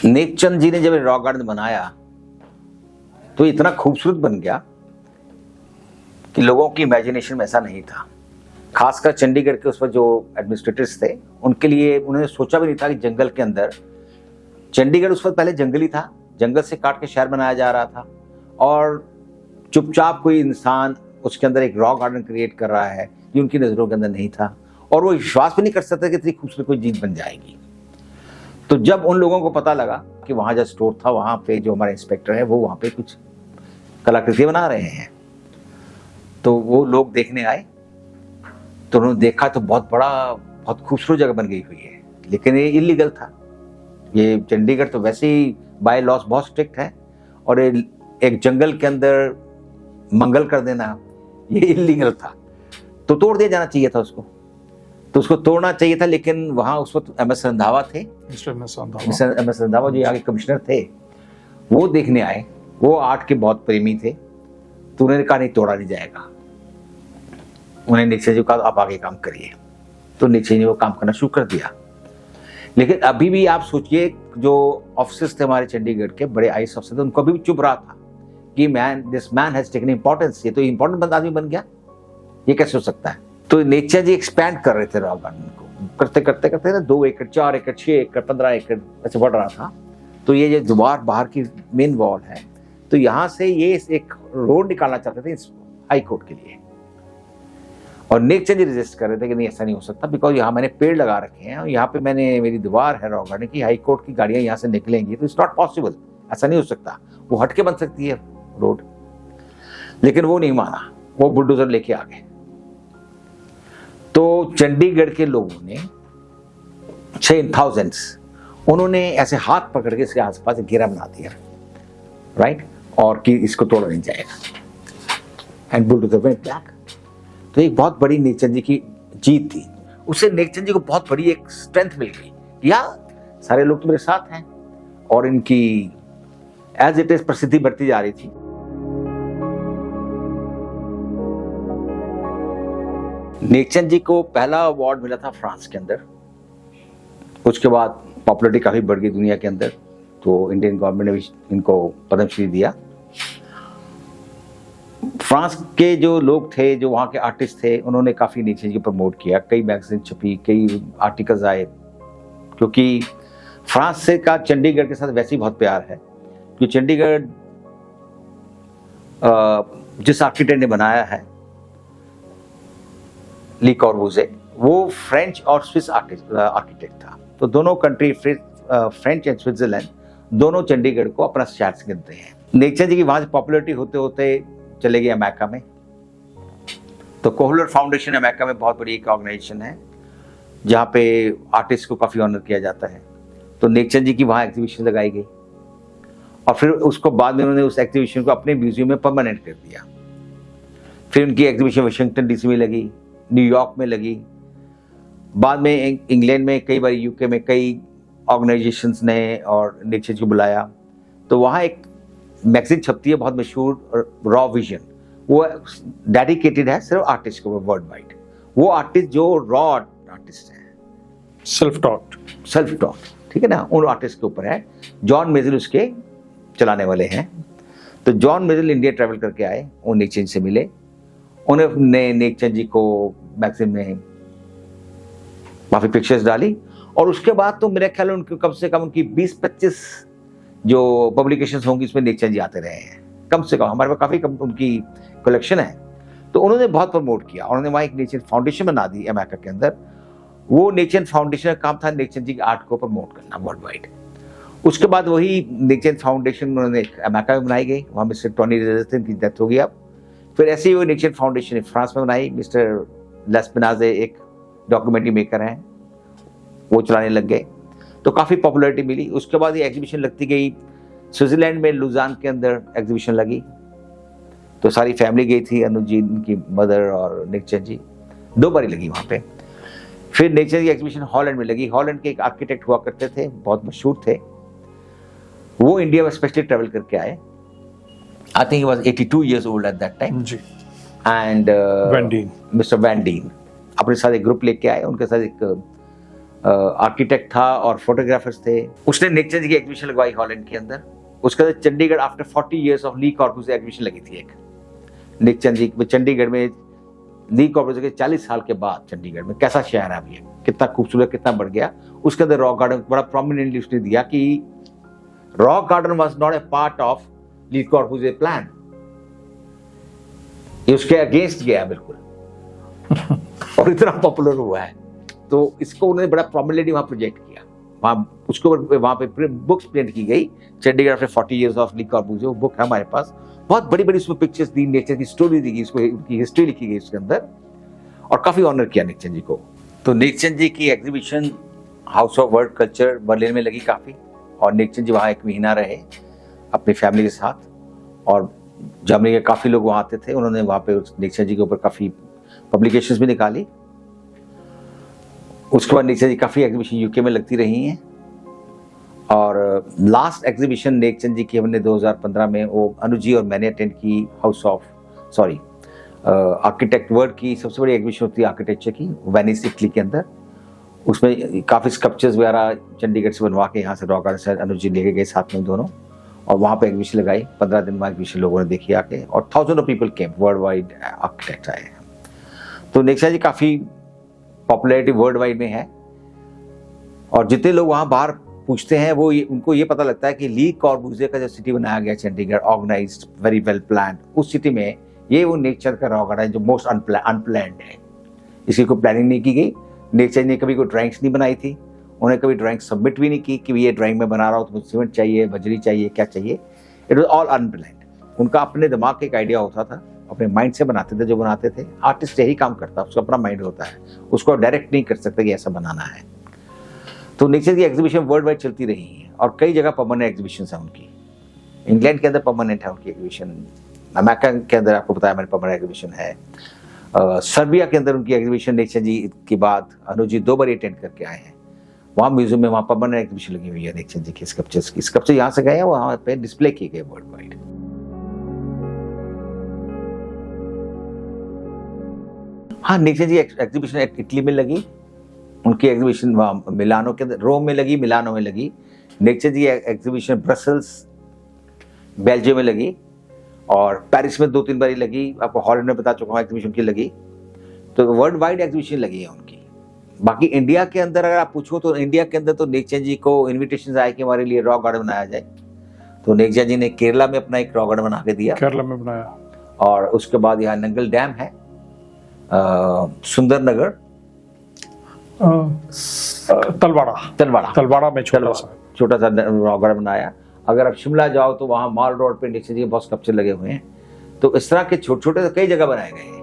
नेकचंद जी ने जब rock garden बनाया तो इतना खूबसूरत बन गया कि लोगों की इमेजिनेशन में ऐसा नहीं था। खासकर चंडीगढ़ के उस पर जो एडमिनिस्ट्रेटर्स थे उनके लिए उन्होंने सोचा भी नहीं था कि जंगल के अंदर, चंडीगढ़ उस वक्त पहले जंगली था, जंगल से काट के शहर बनाया जा रहा था और चुपचाप कोई इंसान उसके अंदर एक रॉक गार्डन क्रिएट कर रहा है, ये उनकी नज़रों के अंदर नहीं था और वो विश्वास भी नहीं कर सकते कि इतनी खूबसूरत कोई चीज़ बन जाएगी। तो जब उन लोगों को पता लगा कि वहाँ जो स्टोर था वहाँ पे जो हमारे इंस्पेक्टर है वो वहाँ पे कुछ कलाकृतियाँ बना रहे हैं, तो वो लोग देखने आए तो उन्होंने देखा तो बहुत खूबसूरत जगह बन गई हुई है, लेकिन ये इलीगल था। ये चंडीगढ़ तो वैसे ही बाय लॉस बहुत स्ट्रिक्ट है और एक जंगल के अंदर मंगल कर देना ये इलीगल था, तो तोड़ दिया जाना चाहिए था उसको, तो उसको तोड़ना चाहिए था। लेकिन वहाँ उस वक्त एम एस रंधावा थे, मिस्टर एम एस रंधावा जो यहाँ के कमिश्नर थे, वो देखने आए, वो आर्ट के बहुत प्रेमी थे, तो उन्होंने कहा नहीं तोड़ा नहीं जाएगा। उन्हें नेक्चर जी को कहा आप आगे काम करिए, तो नेक्चर जी ने वो काम करना शुरू कर दिया। लेकिन अभी भी आप सोचिए जो ऑफिसर्स थे हमारे चंडीगढ़ के बड़े आईएएस ऑफिसर थे, उनको अभी भी चुप रहा था कि this man has taken importance, ये तो इंपॉर्टेंट आदमी बन गया, ये कैसे हो सकता है। तो नेक्चर जी एक्सपैंड कर रहे थे रॉक गार्डन को, करते करते करते ना 2 एकड़ 4 एकड़ 6 एकड़ 15 एकड़ ऐसे बढ़ रहा था। तो ये जो द्वार बाहर की मेन वॉल है, तो यहाँ से ये एक रोड निकालना चाहते थे हाई कोर्ट के लिए, और नेक्चर जी रेजिस्ट कर रहे थे कि नहीं ऐसा नहीं हो सकता, बिकॉज यहाँ मैंने पेड़ लगा रखे हैं और यहाँ पे मेरी दीवार है रॉक गार्डन की, हाई कोर्ट की गाड़ियाँ यहाँ से निकलेंगी, तो इट्स नॉट पॉसिबल, ऐसा नहीं हो सकता, वो हटके बन सकती है रोड। लेकिन वो नहीं माना, वो बुलडोजर लेके आ गए। तो चंडीगढ़ के लोगों ने 6,000 उन्होंने ऐसे हाथ पकड़ के इसके आसपास घेरा बना दिया, राइट, और कि इसको तोड़ा नहीं जाएगा, एंड बुलडोजर वेंट बैक। तो एक बहुत बड़ी नेकचंद जी की जीत थी, उससे नेकचंद जी को बहुत बड़ी एक स्ट्रेंथ मिल गई, या सारे लोग तो मेरे साथ हैं, और इनकी एज इट इज प्रसिद्धि बढ़ती जा रही थी। नेकचंद जी को पहला अवार्ड मिला था फ्रांस के अंदर, उसके बाद पॉपुलरिटी काफी बढ़ गई दुनिया के अंदर, तो इंडियन गवर्नमेंट ने भी इनको पद्मश्री दिया। फ्रांस के जो लोग थे, जो वहाँ के आर्टिस्ट थे, उन्होंने काफ़ी नेकचंद जी को प्रमोट किया, कई मैगजीन छपी, कई आर्टिकल्स आए, क्योंकि फ्रांस से का चंडीगढ़ के साथ वैसे ही बहुत प्यार है, क्योंकि चंडीगढ़ जिस आर्किटेक्ट ने बनाया है ली कॉर्बुज़े, वो फ्रेंच और स्विस आर्किटेक्ट था, तो दोनों कंट्री फ्रेंच एंड स्विट्जरलैंड दोनों चंडीगढ़ को अपना शहर गिनते हैं। नेकचंद जी की वहाँ से पॉपुलरिटी होते होते चले गए अमेरिका में, तो कोहलर फाउंडेशन अमेरिका में बहुत बड़ी एक ऑर्गेनाइजेशन है जहाँ पे आर्टिस्ट को काफ़ी ऑनर किया जाता है। तो नेकचंद जी की वहाँ एग्जीबिशन लगाई गई और फिर उसको बाद में उन्होंने उस एग्जीबिशन को अपने म्यूजियम में परमानेंट कर दिया। फिर उनकी एग्जीबिशन वाशिंगटन डीसी में लगी, न्यूयॉर्क में लगी, बाद में इंग्लैंड में, कई बार यूके में कई ऑर्गेनाइजेशंस ने और नेकचंद जी को बुलाया। तो वहाँ एक मैगजीन छपती है बहुत मशहूर, रॉ विजन, वो डेडिकेटेड है सिर्फ आर्टिस्ट को वर्ल्ड वाइड, वो आर्टिस्ट जो रॉ आर्टिस्ट है, सेल्फ टॉट, ठीक है ना, उन आर्टिस्ट के ऊपर है। जॉन मेजल उसके चलाने वाले हैं। तो जॉन मेजल इंडिया ट्रैवल करके आए, वो नेकचंद से मिले, उन्होंने नेकचंद जी को मैगजीन में काफ़ी पिक्चर्स डाली, और उसके बाद तो मेरे ख्याल में उनकी कम से कम उनकी 20-25 जो पब्लिकेशंस होंगी उसमें नेकचंद जी आते रहे हैं, कम से कम हमारे पास काफ़ी उनकी कलेक्शन है। तो उन्होंने बहुत प्रमोट किया, उन्होंने वहाँ एक नेकचंद फाउंडेशन बना दी अमेरिका के अंदर। वो नेकचंद फाउंडेशन का काम था नेकचंद जी की आर्ट को प्रमोट करना वर्ल्ड वाइड। उसके बाद वही नेकचंद फाउंडेशन उन्होंने अमेरिका में बनाई गई, वहाँ मिस्टर टोनी रेजर की डेथ हो गई अब। फिर ऐसे ही वो नेकचंद फाउंडेशन फ्रांस में बनाई, मिस्टर लेस्पिनाजे एक डॉक्यूमेंट्री मेकर हैं, वो चलाने लग गए, तो काफ़ी पॉपुलैरिटी मिली। उसके बाद ये एग्जीबिशन लगती गई, स्विट्जरलैंड में लुजान के अंदर एग्जीबिशन लगी, तो सारी फैमिली गई थी, अनुज जी, उनकी मदर और नेकचंद जी, 2 बारी लगी वहाँ पे। फिर नेकचंद की एग्जीबिशन हॉलैंड में लगी, हॉलैंड के एक आर्किटेक्ट हुआ करते थे, बहुत मशहूर थे, वो इंडिया में स्पेशली ट्रेवल करके आए। I think he was 82 years old at that time जी, एंड मिस्टर वैन डीन अपने साथ एक ग्रुप लेके आए, उनके साथ एक आर्किटेक्ट था और फोटोग्राफर्स थे। उसने नेकचंद जी की एग्जीबिशन लगवाई हॉलैंड के अंदर। उसके बाद Chandigarh after 40 years of Le Corbusier exhibition लगी थी एक नेकचंद जी चंडीगढ़ में। ली कॉर्बूज़िए के 40 साल के बाद चंडीगढ़ में कैसा शहर है अभी, कितना खूबसूरत, कितना बढ़ गया। उसके अंदर रॉक गार्डन बड़ा प्रोमिनेंटली उसने दिया कि rock garden was not a part of Le Corbusier plan, ये उसके अगेंस्ट गया बिल्कुल और इतना पॉपुलर हुआ है। तो इसको उन्होंने बड़ा प्रोमिनेंटली वहां प्रोजेक्ट किया, वहाँ उसको वहाँ पे बुक्स प्रिंट की गई, Chandigarh after 40 years of Le कॉर्बूज़िए, वो बुक है हमारे पास। बहुत बड़ी बड़ी उसमें पिक्चर्स दी, नेचर की स्टोरी दी गई, उसको उनकी हिस्ट्री लिखी गई उसके अंदर, और काफी ऑनर किया नेकचंद जी को। तो नेकचंद जी की exhibition house of world culture Berlin में लगी काफी, और नेकचंद जी वहाँ 1 महीना रहे अपनी फैमिली के साथ, और जर्मनी के काफी लोग वहाँ आते थे। उन्होंने वहाँ पे नेकचंद जी के ऊपर काफी पब्लिकेशंस भी निकाली। उसके बाद नेकचंद जी काफी एग्जीबिशन यूके में लगती रही हैं, और लास्ट एग्जीबिशन नेकचंद जी की हमने 2015 में वो अनुजी और मैंने अटेंड की, आर्किटेक्ट वर्ल्ड की सबसे बड़ी एग्जीबिशन होती है आर्किटेक्चर की, वेनिस इटली के अंदर। उसमें काफ़ी स्कल्पचर्स वगैरह चंडीगढ़ से बनवा के यहाँ से रॉक गार्डन से अनुजी लेके गए साथ में दोनों, और वहाँ पे एग्जीबिशन लगाई। 15 दिन में एग्जीबिशन लोगों ने देखी आके, और thousand of people came, world wide architect आए। तो नेकचंद जी काफ़ी पॉपुलैरिटी वर्ल्ड वाइड में है, और जितने लोग वहाँ बाहर पूछते हैं वो उनको ये पता लगता है कि ली कॉर्बूज़िए का जो सिटी बनाया गया Chandigarh, organised, very well planned, उस सिटी में ये वो नेचर का रॉक गार्डन है जो मोस्ट अनप्लान्ड है। इसकी कोई प्लानिंग नहीं की गई। नेचर ने कभी कोई ड्राइंग्स नहीं बनाई थी, उन्हें कभी ड्राइंग सबमिट भी नहीं की कि ये ड्राइंग में बना रहा हूँ तो मुझे सीमेंट चाहिए, बजरी चाहिए, क्या चाहिए। It was all unplanned. उनका अपने दिमाग का एक आइडिया होता था, अपने माइंड से बनाते थे जो बनाते थे। आर्टिस्ट यही काम करता है, उसका अपना माइंड होता है, उसको डायरेक्ट नहीं कर सकते कि ऐसा बनाना है। तो नेचर की एग्जीबिशन वर्ल्ड वाइड चलती रही है, और कई जगह परमानेंट एग्जीबिशन है उनकी। इंग्लैंड के अंदर परमानेंट है उनकी एग्जीबिशन, अमेरिका के अंदर आपको बताया मैंने परमानेंट एग्जीबिशन है, सर्बिया के अंदर उनकी एग्जीबिशन नेचर जी के बाद अनुजी 2 बार अटेंड करके आए हैं। वहाँ म्यूजियम में वहाँ परमानेंट एग्जीबिशन लगी हुई है नेचर जी की स्कल्पचर्स की। स्कल्पचर यहाँ से गए हैं, वहाँ पे डिस्प्ले किए गए वर्ल्ड वाइड। हाँ, नेचर जी एग्जीबिशन इटली में लगी, उनकी एग्जीबिशन मिलानो के अंदर, रोम में लगी, मिलानो में लगी। नेचर जी एग्जीबिशन ब्रसल्स बेल्जियम में लगी, और पेरिस में 2-3 बारी लगी। आपको हॉलैंड में बता चुका हूँ एग्जीबिशन की लगी। तो वर्ल्ड वाइड एग्जीबिशन लगी है उनकी। बाकी इंडिया के अंदर अगर आप पूछो तो इंडिया के अंदर तो नेचर जी को इन्विटेशन आए कि हमारे लिए रॉक गार्डन बनाया जाए, तो नेचर जी ने केरला में अपना एक रॉक गार्डन बना के दिया, केरला में बनाया। और उसके बाद यहाँ नंगल डैम है, सुंदर नगर, तलवाड़ा में छोटा सा रॉक गार्डन बनाया। अगर आप शिमला जाओ तो वहाँ माल रोड पे नेचर जी के बहुत स्कल्पचर लगे हुए हैं। तो इस तरह के छोटे छोटे तो कई जगह बनाए गए हैं।